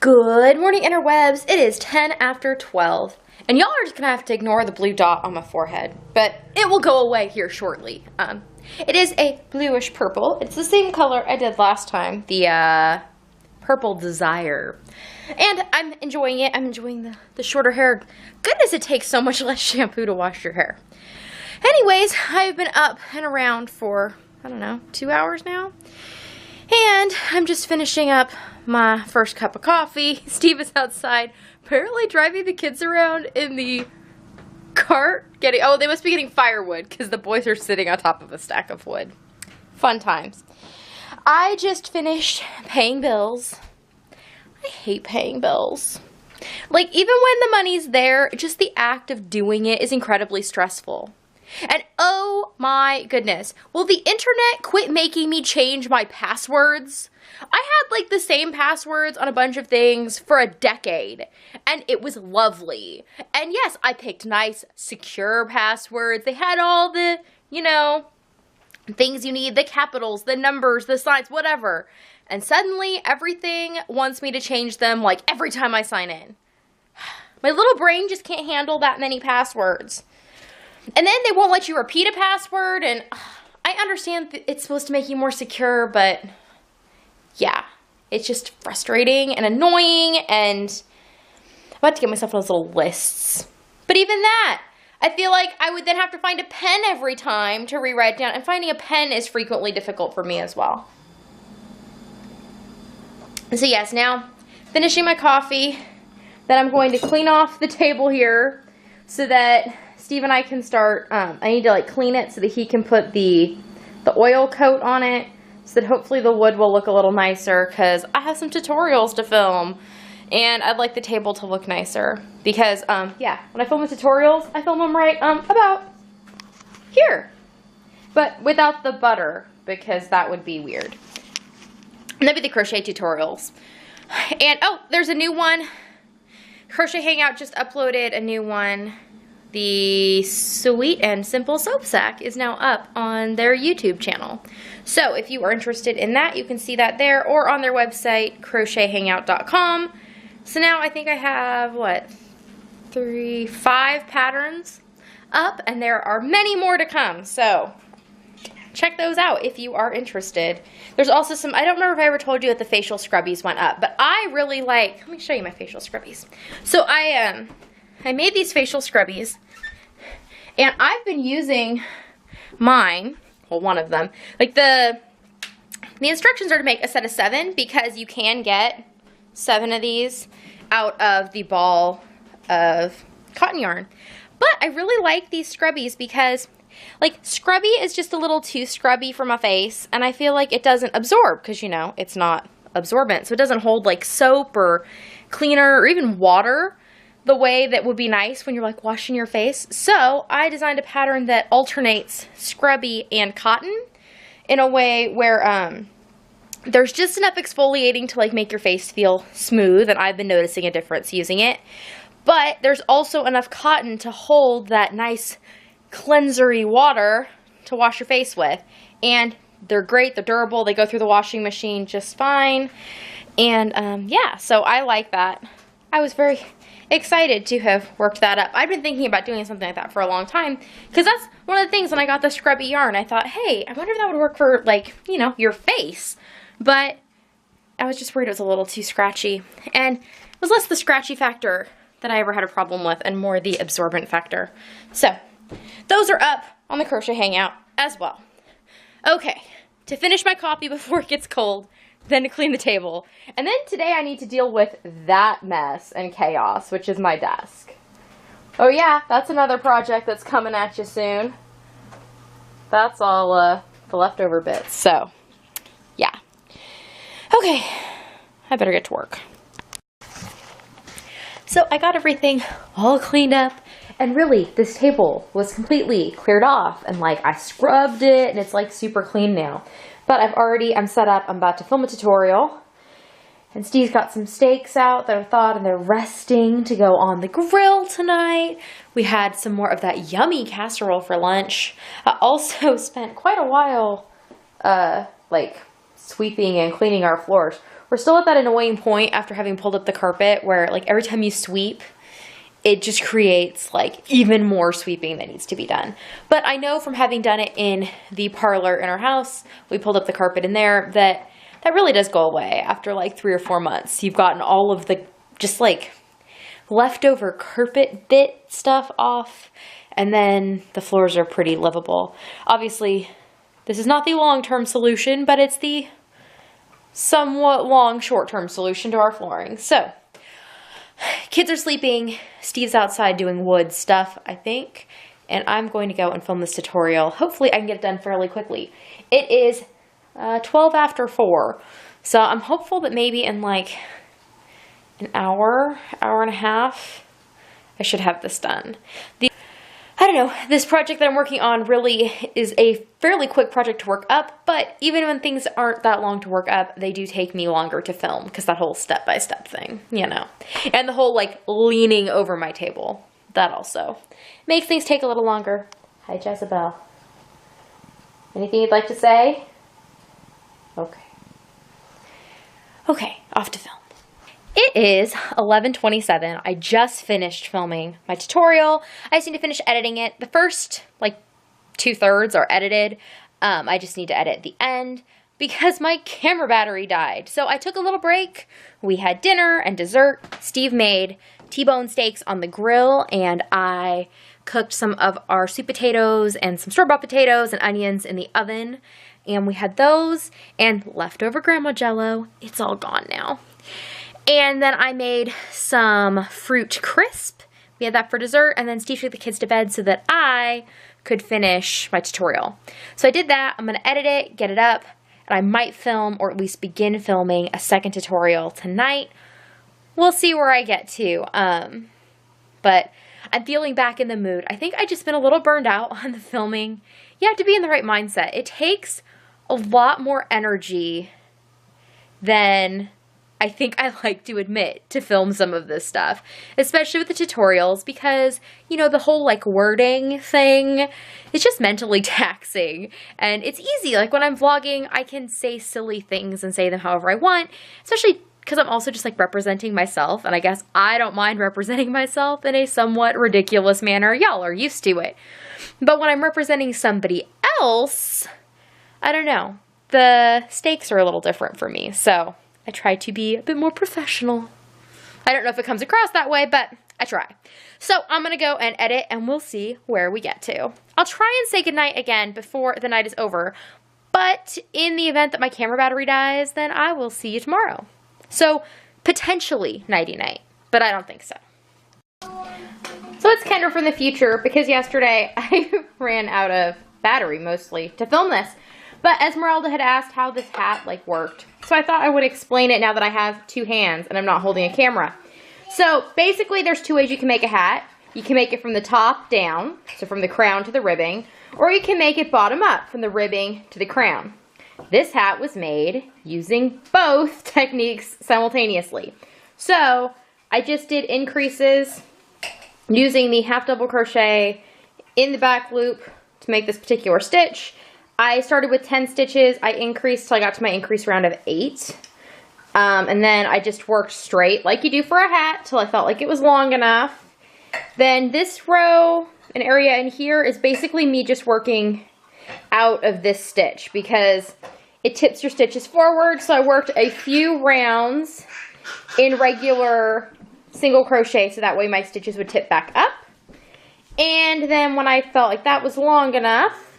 Good morning, interwebs. It is 10 after 12, and y'all are just gonna have to ignore the blue dot on my forehead, but it will go away here shortly. It is a bluish purple. It's the same color I did last time, the Purple Desire, and I'm enjoying it. I'm enjoying the shorter hair. Goodness, it takes so much less shampoo to wash your hair. Anyways, I've been up and around for, I don't know, 2 hours now. And I'm just finishing up my first cup of coffee. Steve is outside, apparently driving the kids around in the cart. They must be getting firewood because the boys are sitting on top of a stack of wood. Fun times. I just finished paying bills. I hate paying bills. Like, even when the money's there, just the act of doing it is incredibly stressful. And oh my goodness, will the internet quit making me change my passwords? I had like the same passwords on a bunch of things for a decade, and it was lovely. And yes, I picked nice, secure passwords. They had all the, things you need, the capitals, the numbers, the signs, whatever. And suddenly everything wants me to change them like every time I sign in. My little brain just can't handle that many passwords. And then they won't let you repeat a password, and I understand it's supposed to make you more secure, but yeah, it's just frustrating and annoying, and I'm about to get myself those little lists. But even that, I feel like I would then have to find a pen every time to rewrite down, and finding a pen is frequently difficult for me as well. So yes, now finishing my coffee, then I'm going to clean off the table here so that Steve and I can start, I need to clean it so that he can put the oil coat on it so that hopefully the wood will look a little nicer, because I have some tutorials to film and I'd like the table to look nicer because, yeah, when I film the tutorials, I film them right about here, but without the butter because that would be weird. And that'd be the crochet tutorials. And oh, there's a new one. Crochet Hangout just uploaded a new one. The Sweet and Simple Soap Sack is now up on their YouTube channel. So if you are interested in that, you can see that there or on their website, crochethangout.com. So now I think I have, 5 patterns up, and there are many more to come. So check those out if you are interested. There's also some, I don't remember if I ever told you that the facial scrubbies went up, but I really like, let me show you my facial scrubbies. So I made these facial scrubbies, and I've been using mine, well, one of them. Like the instructions are to make a set of 7 because you can get 7 of these out of the ball of cotton yarn. But I really like these scrubbies because, scrubby is just a little too scrubby for my face, and I feel like it doesn't absorb because, it's not absorbent. So it doesn't hold soap or cleaner or even water the way that would be nice when you're washing your face. So I designed a pattern that alternates scrubby and cotton in a way where there's just enough exfoliating to make your face feel smooth, and I've been noticing a difference using it. But there's also enough cotton to hold that nice cleansery water to wash your face with. And they're great, they're durable, they go through the washing machine just fine. And yeah, so I like that. I was very excited to have worked that up. I've been thinking about doing something like that for a long time because that's one of the things when I got the scrubby yarn. I thought, hey, I wonder if that would work for your face, but I was just worried it was a little too scratchy, and it was less the scratchy factor that I ever had a problem with and more the absorbent factor. So those are up on the Crochet Hangout as well. Okay, to finish my coffee before it gets cold, then to clean the table. And then today I need to deal with that mess and chaos, which is my desk. Oh yeah, that's another project that's coming at you soon. That's all the leftover bits, so yeah. Okay, I better get to work. So I got everything all cleaned up, and really this table was completely cleared off, and I scrubbed it, and it's super clean now. But I'm set up, I'm about to film a tutorial, and Steve's got some steaks out that are thawed and they're resting to go on the grill tonight. We had some more of that yummy casserole for lunch. I also spent quite a while, sweeping and cleaning our floors. we're still at that annoying point after having pulled up the carpet where like every time you sweep, it just creates like even more sweeping that needs to be done. But I know from having done it in the parlor in our house, we pulled up the carpet in there, that really does go away after like 3 or 4 months. You've gotten all of the just like leftover carpet bit stuff off, and then the floors are pretty livable. Obviously, this is not the long-term solution, but it's the somewhat long short-term solution to our flooring. So, kids are sleeping, Steve's outside doing wood stuff, I think, and I'm going to go and film this tutorial. Hopefully I can get it done fairly quickly. It is 12 after 4, so I'm hopeful that maybe in like an hour and a half, I should have this done. I don't know, this project that I'm working on really is a fairly quick project to work up, but even when things aren't that long to work up, they do take me longer to film, because that whole step-by-step thing, you know. And the whole, like, leaning over my table, that also makes things take a little longer. Hi, Jezebel. Anything you'd like to say? Okay. Okay, off to film. It is 11:27. I just finished filming my tutorial. I just need to finish editing it. The first, like, 2/3 are edited. I just need to edit the end because my camera battery died. So I took a little break. We had dinner and dessert. Steve made T-bone steaks on the grill, and I cooked some of our sweet potatoes and some store-bought potatoes and onions in the oven. And we had those and leftover grandma jello. It's all gone now. And then I made some fruit crisp. We had that for dessert, and then Steve took the kids to bed so that I could finish my tutorial. So I did that. I'm going to edit it, get it up, and I might film, or at least begin filming, a second tutorial tonight. We'll see where I get to. But I'm feeling back in the mood. I think I just been a little burned out on the filming. You have to be in the right mindset. It takes a lot more energy than I think I like to admit to film some of this stuff, especially with the tutorials, because, you know, the whole like wording thing, it's just mentally taxing, and it's easy. Like when I'm vlogging, I can say silly things and say them however I want, especially because I'm also just like representing myself, and I guess I don't mind representing myself in a somewhat ridiculous manner. Y'all are used to it. But when I'm representing somebody else, I don't know. The stakes are a little different for me, so I try to be a bit more professional. I don't know if it comes across that way, but I try. So I'm going to go and edit, and we'll see where we get to. I'll try and say goodnight again before the night is over, but in the event that my camera battery dies, then I will see you tomorrow. So potentially nighty-night, but I don't think so. So it's Kendra from the future, because yesterday I ran out of battery mostly to film this. But Esmeralda had asked how this hat like worked, so I thought I would explain it now that I have 2 hands and I'm not holding a camera. So basically there's 2 ways you can make a hat. You can make it from the top down, so from the crown to the ribbing, or you can make it bottom up, from the ribbing to the crown. This hat was made using both techniques simultaneously. So I just did increases using the half double crochet in the back loop to make this particular stitch. I started with 10 stitches. I increased till I got to my increase round of 8. And then I just worked straight like you do for a hat till I felt like it was long enough. Then this row, an area in here, is basically me just working out of this stitch because it tips your stitches forward. So I worked a few rounds in regular single crochet so that way my stitches would tip back up. And then when I felt like that was long enough,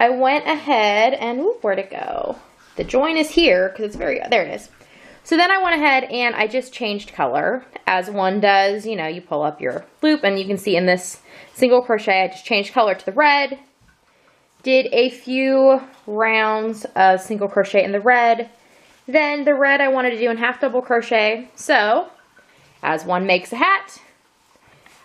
I went ahead and, where'd it go? The join is here because it's there it is. So then I went ahead and I just changed color, as one does. You know, you pull up your loop and you can see in this single crochet, I just changed color to the red. Did a few rounds of single crochet in the red. Then the red I wanted to do in half double crochet. So, as one makes a hat,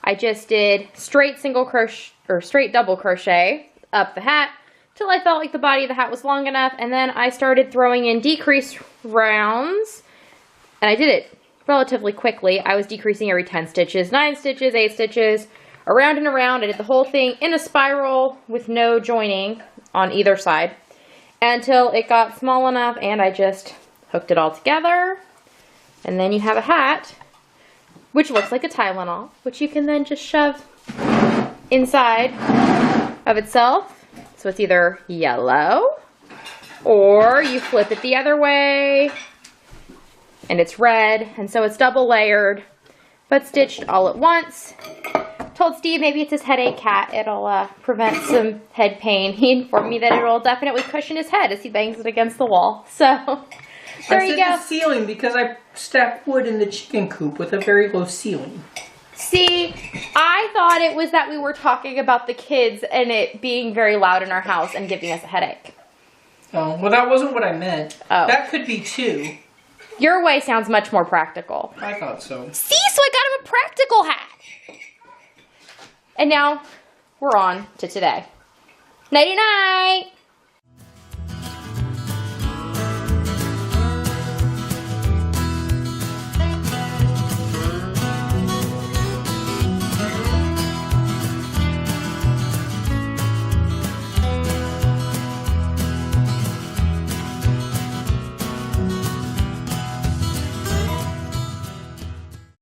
I just did straight single crochet, or straight double crochet up the hat, till I felt like the body of the hat was long enough, and then I started throwing in decrease rounds, and I did it relatively quickly. I was decreasing every 10 stitches, 9 stitches, 8 stitches, around and around. I did the whole thing in a spiral with no joining on either side until it got small enough, and I just hooked it all together, and then you have a hat, which looks like a Tylenol, which you can then just shove inside of itself. So it's either yellow, or you flip it the other way, and it's red, and so it's double layered, but stitched all at once. Told Steve maybe it's his headache hat. It'll prevent some head pain. He informed me that it'll definitely cushion his head as he bangs it against the wall. So there you go. I said the ceiling because I stacked wood in the chicken coop with a very low ceiling. See, I thought it was that we were talking about the kids and it being very loud in our house and giving us a headache. Oh, well, that wasn't what I meant. Oh. That could be too. Your way sounds much more practical. I thought so. See, so I got him a practical hat. And now we're on to today. Nighty night.